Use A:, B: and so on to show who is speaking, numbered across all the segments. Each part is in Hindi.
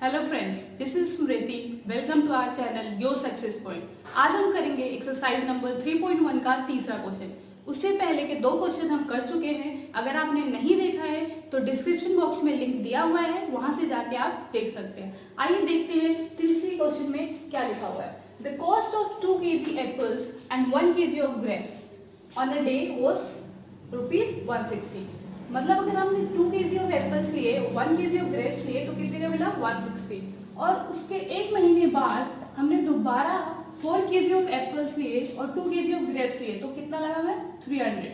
A: Hello friends, this is Smriti. Welcome to our channel your success point. आज हम करेंगे एक्सरसाइज नंबर 3.1 का तीसरा क्वेश्चन। उससे पहले के दो क्वेश्चन हम कर चुके हैं। अगर आपने नहीं देखा है तो डिस्क्रिप्शन बॉक्स में लिंक दिया हुआ है, वहां से जाके आप देख सकते हैं। आइए देखते हैं तीसरे क्वेश्चन में क्या लिखा हुआ है। The cost of 2 kg apples and 1 kg of grapes on a day was ₹160। मतलब अगर हमने 2 kg ऑफ एप्पल्स लिए, 1 kg ऑफ ग्रेप्स लिए तो कितने का मिला 160। और उसके एक महीने बाद हमने दोबारा 4 kg ऑफ एप्पल्स लिए और 2 kg ऑफ ग्रेप्स लिए तो कितना लगा हुआ है 300।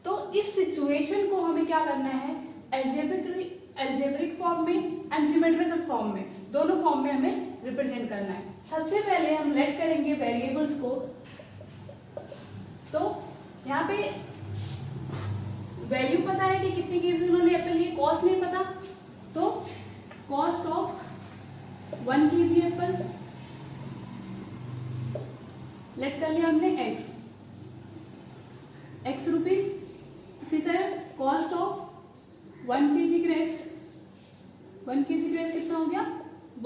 A: तो इस सिचुएशन को हमें क्या करना है, एल्जेब्रिक फॉर्म में एंड ज्योमेट्रिकल फॉर्म में, दोनों फॉर्म में हमें रिप्रेजेंट करना है। सबसे पहले हम लेट करेंगे वेरिएबल्स को। तो यहाँ पे वैल्यू पता है कि कितने केजी उन्होंने एप्पल लिए, कॉस्ट नहीं पता, तो cost of 1 kg apple let कर लिया हमने x रुपीज। इसी तरह cost of 1 kg grapes, 1 kg grapes कितना हो गया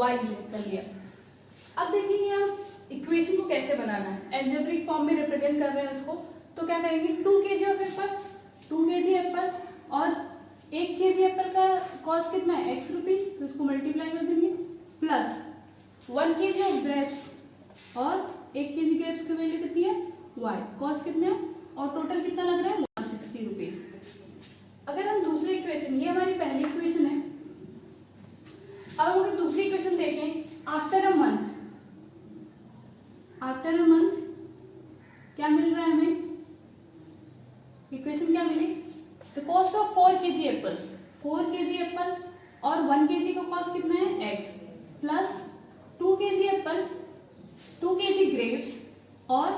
A: y लेट कर लिया। अब देखिए आप इक्वेशन को कैसे बनाना है। एल्जेब्रिक फॉर्म में रिप्रेजेंट कर रहे हैं उसको, तो क्या करेंगे 2 kg of Apple, 2 kg apple और 1 kg एप्पल का कॉस्ट कितना है x रुपीज, तो इसको मल्टीप्लाई कर देंगे, प्लस 1 kg ऑफ ग्रेप्स और 1 kg ग्रेप्स की वैल्यू कितनी है y, कॉस्ट कितना है और टोटल कितना लग रहा है 160 रुपीज। अगर हम दूसरी इक्वेशन, ये हमारी पहली इक्वेशन है। अब हम अगर दूसरी इक्वेशन देखें, आफ्टर अ मंथ क्या मिल रहा है हमें, इक्वेशन क्या मिली, the cost of 4 kg apples, 4 kg apple और 1 kg का कॉस्ट कितना है x, plus 2 kg apple, 2 kg grapes और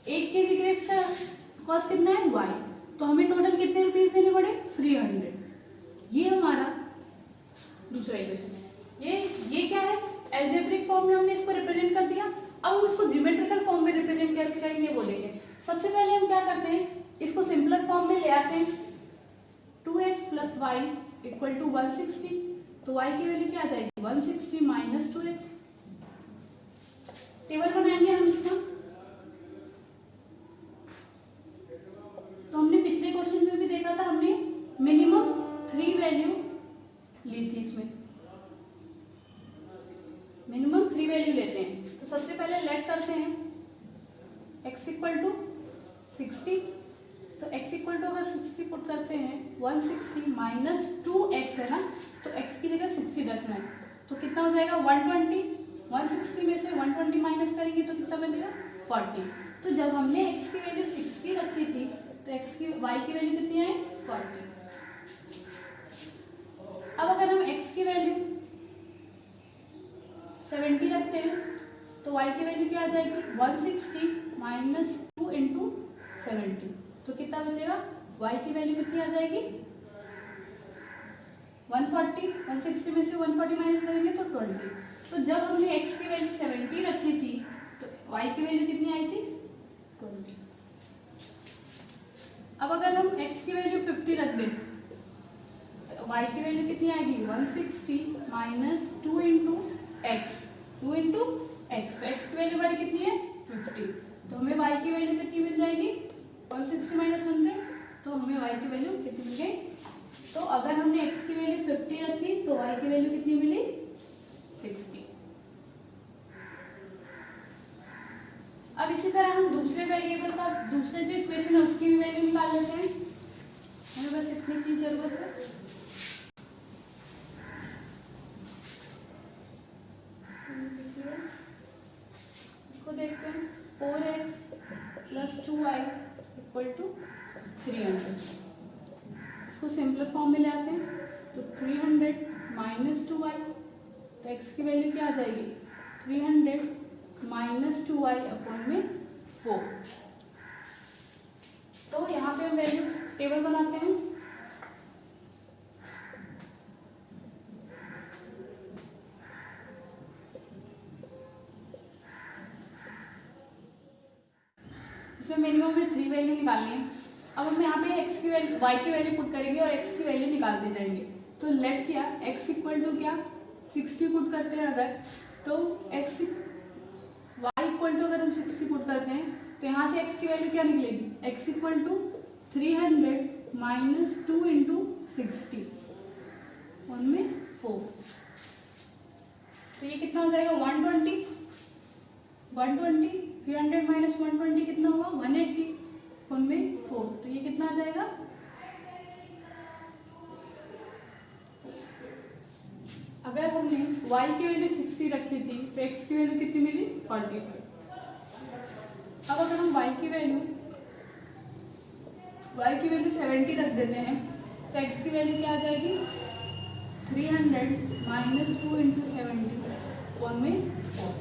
A: 1 kg ग्रेप्स का कॉस्ट कितना है y, तो हमें टोटल कितने रुपीस देने पड़े 300। ये हमारा दूसरा इक्वेशन है। ये क्या है, एल्जेब्रिक फॉर्म में हमने इसको रिप्रेजेंट कर दिया। अब हम इसको ज्योमेट्रिकल फॉर्म में रिप्रेजेंट कैसे करेंगे वो देखें। सबसे पहले हम क्या करते हैं, इसको सिंपलर फॉर्म में ले आते हैं। 2x plus Y equal to 160, तो y की वैल्यू क्या आ जाएगी 160 माइनस 2x। टेबल बनाएंगे हम इसका। तो हमने पिछले क्वेश्चन में भी देखा था, हमने मिनिमम 3 वैल्यू ली थी, इसमें मिनिमम 3 वैल्यू लेते हैं। तो सबसे पहले लेट करते हैं x इक्वल टू 60, तो x इक्वल टू अगर 60 पुट करते हैं 160 माइनस 2x है ना, तो x की जगह 60 रखना है, तो कितना हो जाएगा 120। 160 में से 120 माइनस करेंगे तो कितना बनेगा 40। तो जब हमने x की वैल्यू 60 रखी थी तो y की वैल्यू कितनी है 40। अब अगर हम x की वैल्यू 70 रखते हैं तो y की वैल्यू क्या आ जाएगी 160 माइनस 2 इंटू 70, तो कितना बचेगा y की वैल्यू कितनी आ जाएगी 140। 160 में से 140 माइनस करेंगे तो 20। तो जब हमने x की वैल्यू 70 रखी थी तो y की वैल्यू कितनी आई थी 20। अब अगर हम x की वैल्यू 50 रख दें तो y की वैल्यू कितनी आएगी 160 minus 2 into x, 2 into x, तो x की वैल्यू हमारी कितनी है 50, तो हमें y की वैल्यू कितनी मिल जाएगी 160 माइनस 100, तो हमें y की वैल्यू कितनी मिल गई। तो अगर हमने x की वैल्यू 50 रखी तो y की वैल्यू कितनी मिली 60। अब इसी तरह हम दूसरे वेरिएबल का, दूसरे जो इक्वेशन है उसकी भी वैल्यू निकाल लेते हैं। हमें बस इतनी की जरूरत है। इसको देखते हैं, 4x plus 2y equal to 300। इसको सिंपलर फॉर्म में ले आते हैं, तो 300 माइनस 2y, तो x की वैल्यू क्या आ जाएगी 300 माइनस 2y अपॉन में 4। तो यहाँ पे हम वैल्यू टेबल बनाते हैं। इसमें मिनिमम में 3 वैल्यू निकालनी है। अब हम यहाँ पे x की वैल्यू y की वैल्यू पुट करेंगे और x की वैल्यू निकालते जाएंगे। तो लेट किया x इक्वल टू क्या 60 पुट करते हैं अगर, तो x y इक्वल टू, अगर हम 60 पुट करते हैं तो यहाँ से x की वैल्यू क्या निकलेगी, x equal to 300 minus 2 into 60 उनमें 4, तो ये कितना हो जाएगा 120, 300 माइनस 120 कितना हुआ 180 उनमें 4, तो ये कितना आ जाएगा, अगर हमने y की वैल्यू 60 रखी थी तो x की वैल्यू कितनी मिली 45। अब अगर हम y की वैल्यू 70 रख देते हैं तो x की वैल्यू क्या आ जाएगी 300 माइनस 2 इंटू 70 उनमें 4,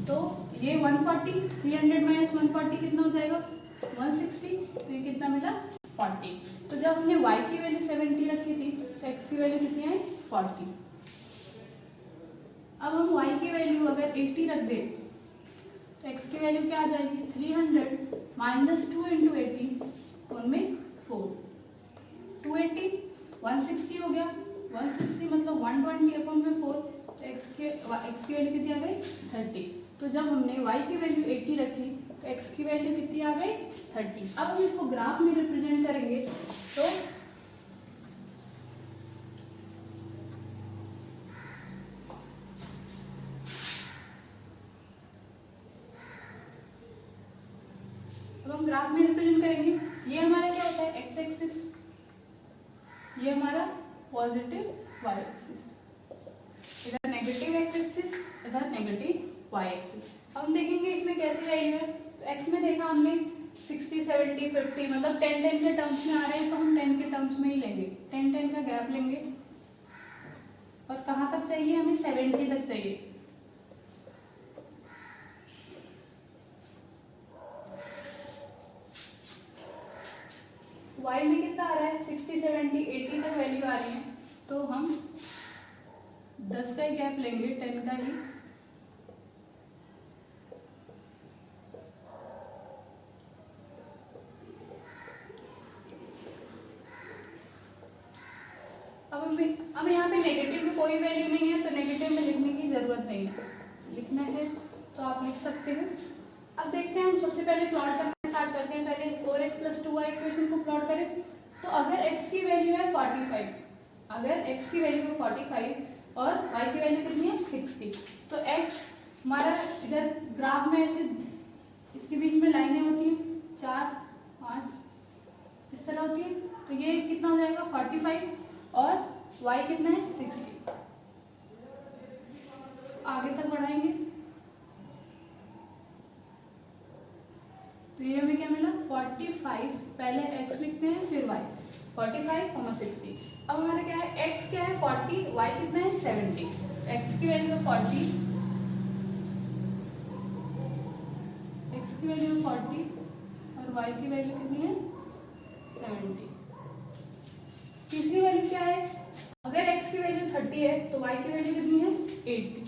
A: तो ये 140, 300 माइनस 140 कितना हो जाएगा 160, तो ये कितना मिला 40। तो जब हमने y की वैल्यू 70 रखी थी तो x की वैल्यू कितनी आई 40। अब हम y की वैल्यू अगर 80 रख दें तो x की वैल्यू क्या आ जाएगी 300 माइनस 2 इंटू 80 उनमें 4, 280 160 हो गया, 160 मतलब 120 अपॉन में 4, तो x की वैल्यू कितनी आ गई 30। तो जब हमने y की वैल्यू 80 रखी तो x की वैल्यू कितनी आ गई 30। अब हम इसको ग्राफ में रिप्रेजेंट करेंगे तो अब हम ग्राफ में रिप्रेजेंट करेंगे, ये हमारा क्या होता है x एक्सिस, ये हमारा पॉजिटिव y एक्सिस, इधर नेगेटिव x एक्सिस, इधर नेगेटिव y एक्सिस। अब हम देखेंगे इसमें कैसे वैल्यू है, तो x में देखा हमने 60, 70, 50 मतलब 10, 10 के टर्म्स में आ रहे हैं तो हम 10 के टर्म्स में ही लेंगे, 10, 10 का गैप लेंगे, और कहाँ तक चाहिए हमें 70 तक चाहिए। y में कितना आ रहा है 60, 70, 80 तक वैल्यू आ रही है, तो हम 10 का ही गैप लेंगे, 10 का ही, अब यहाँ पे नेगेटिव में कोई वैल्यू नहीं है तो नेगेटिव में लिखने की जरूरत नहीं है, लिखना है तो आप लिख सकते हैं। अब देखते हैं, हम सबसे पहले प्लॉट करना स्टार्ट करते हैं। पहले 4x प्लस 2y इक्वेशन को प्लॉट करें, तो अगर x की वैल्यू है 45, अगर x की वैल्यू है 45 और y की वैल्यू कितनी है 60, तो x हमारा इधर ग्राफ में ऐसे इसके बीच में लाइनें होती हैं 4, 5 इस तरह होती है, तो ये कितना हो जाएगा 45 और y कितना है 60। आगे तक बढ़ाएंगे तो ये हमें क्या मिला 45, पहले x लिखते हैं फिर y, 45, 60। अब हमारा क्या है x क्या है 40, y कितना है 70, x की वैल्यू है 40, x की वैल्यू है 40 और y की वैल्यू कितनी है 70। तीसरी वैल्यू क्या है, अगर x की वैल्यू 30 है तो y की वैल्यू कितनी है 80,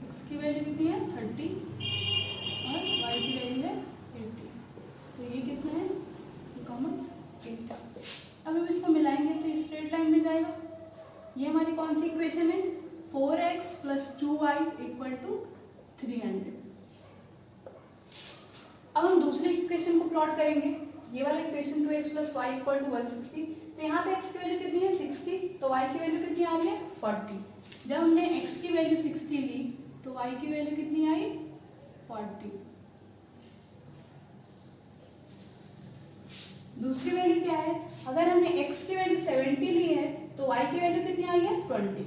A: x की वैल्यू कितनी है 30 और y की वैल्यू है 80, तो ये कितना है कॉमन 8। अब हम इसको मिलाएंगे तो स्ट्रेट लाइन में जाएगा। ये हमारी कौन सी इक्वेशन है 4x plus 2y equal to 300। अब हम दूसरी इक्वेशन को प्लॉट करेंगे, ये वाला equation 2x plus Y equal to 160, तो यहाँ पे x की वैल्यू कितनी है 60, तो y की वैल्यू कितनी आ रही है 40। जब हमने x की वैल्यू 60 ली तो y की वैल्यू कितनी आई 40। दूसरी वैल्यू क्या है, अगर हमने x की वैल्यू 70 ली है तो y की वैल्यू कितनी आई है 20।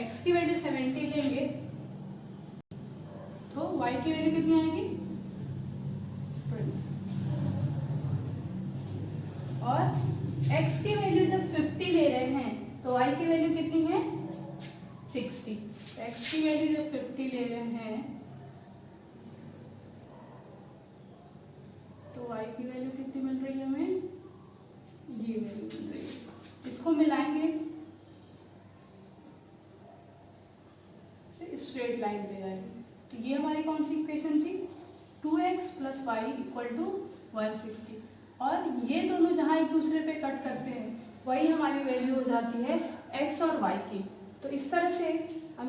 A: x की वैल्यू 70 लेंगे तो y की वैल्यू कितनी आएगी 20। और x की वैल्यू जब 50 ले रहे हैं तो y की वैल्यू कितनी है 60। x की वैल्यू जब 50 ले रहे हैं तो y की वैल्यू कितनी मिल रही है हमें, ये वैल्यू मिल रही है। इसको मिलाएंगे स्ट्रेट लाइन पे जाएंगे, तो ये हमारी कौन सी इक्वेशन थी 2x plus Y equal to 160। और ये दोनों जहाँ एक दूसरे पे कट करते हैं वही हमारी वैल्यू हो जाती है x और y की। तो इस तरह से हम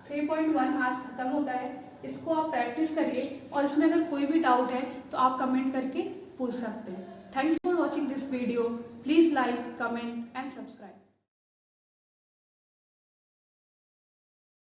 A: 3.1 आज खत्म होता है। इसको आप प्रैक्टिस करिए और इसमें अगर कोई भी डाउट है तो आप कमेंट करके पूछ सकते हैं। Thanks for watching this video. Please like, comment and subscribe.